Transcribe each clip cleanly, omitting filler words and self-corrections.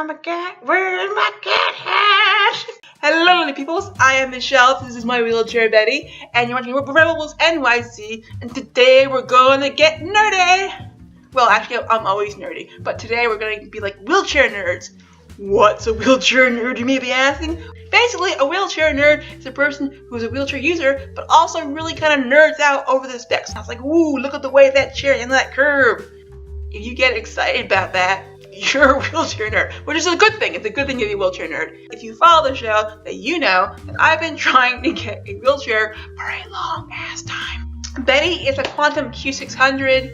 my cat? Where's my cat hat? Hello, lovely peoples. I am Michelle. This is my wheelchair Betty, and you're watching Rebelwheels NYC. And today we're gonna get nerdy. Well, actually, I'm always nerdy, but today we're gonna be like wheelchair nerds. What's a wheelchair nerd, you may be asking? Basically, a wheelchair nerd is a person who's a wheelchair user, but also really kind of nerds out over the specs. I was like, ooh, look at the way that chair and that curve. If you get excited about that, you're a wheelchair nerd, which is a good thing. It's a good thing to be a wheelchair nerd. If you follow the show, then you know that I've been trying to get a wheelchair for a long ass time. Betty is a Quantum Q600.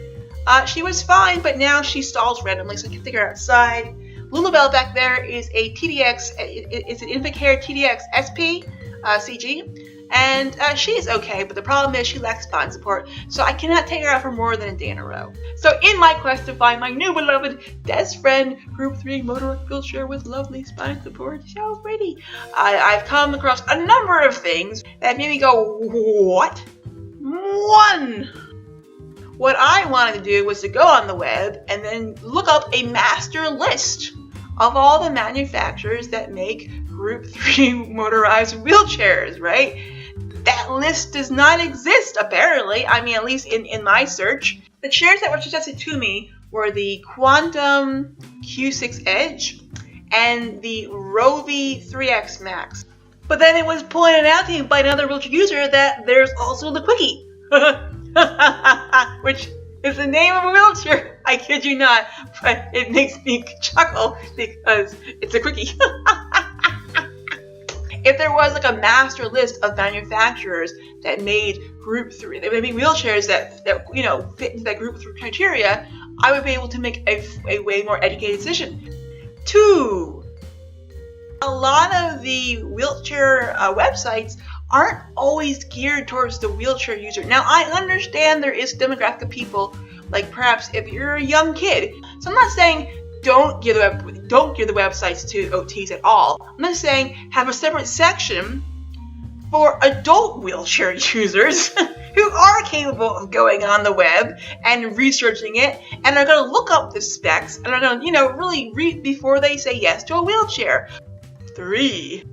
She was fine, but now she stalls randomly, so I can take her outside. Lulabelle back there is a TDX, it's an Invacare TDX SP CG, and she's okay, but the problem is she lacks spine support, so I cannot take her out for more than a day in a row. So in my quest to find my new beloved best friend, Group 3 motorized wheelchair with lovely spine support, so pretty, I've come across a number of things that made me go, what? One! What I wanted to do was to go on the web and then look up a master list of all the manufacturers that make Group 3 motorized wheelchairs, right? That list does not exist, apparently. I mean, at least in my search. The chairs that were suggested to me were the Quantum Q6 Edge and the Rovi 3X Max. But then it was pointed out to me by another wheelchair user that there's also the Quickie. Which is the name of a wheelchair. I kid you not, but it makes me chuckle because it's a Quickie. If there was like a master list of manufacturers that made Group 3, they made wheelchairs that you know fit into that Group 3 criteria, I would be able to make a way more educated decision. 2. A lot of the wheelchair websites aren't always geared towards the wheelchair user. Now, I understand there is a demographic of people, like perhaps if you're a young kid. So I'm not saying don't give the websites to OTs at all. I'm just saying have a separate section for adult wheelchair users who are capable of going on the web and researching it and are going to look up the specs and are going to, you know, really read before they say yes to a wheelchair. 3.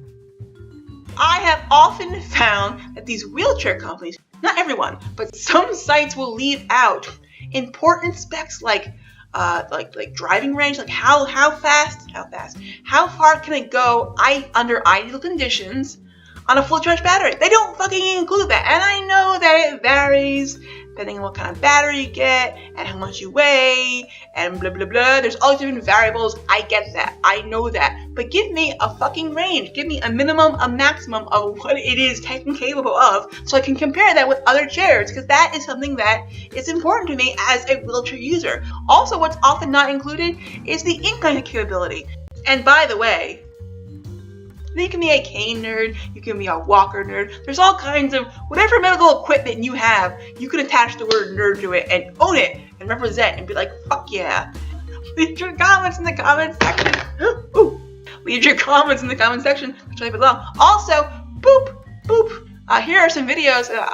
I have often found that these wheelchair companies, not everyone, but some sites will leave out important specs like driving range, like how far can it go under ideal conditions on a full charge battery. They don't fucking include that, and I know that it varies depending on what kind of battery you get and how much you weigh and blah blah blah. There's all different variables. I get that. I know that. But give me a fucking range. Give me a minimum, a maximum of what it is capable of so I can compare that with other chairs, because that is something that is important to me as a wheelchair user. Also, what's often not included is the incline capability. And by the way, you can be a cane nerd, you can be a walker nerd, there's all kinds of, whatever medical equipment you have, you can attach the word nerd to it and own it and represent and be like, fuck yeah. Leave your comments in the comment section. Ooh. Leave your comments in the comment section, which I belong. Also, boop, boop. Here are some videos that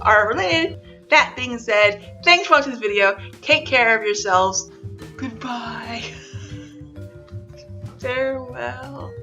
are related. That being said, thanks for watching this video. Take care of yourselves. Goodbye. Farewell.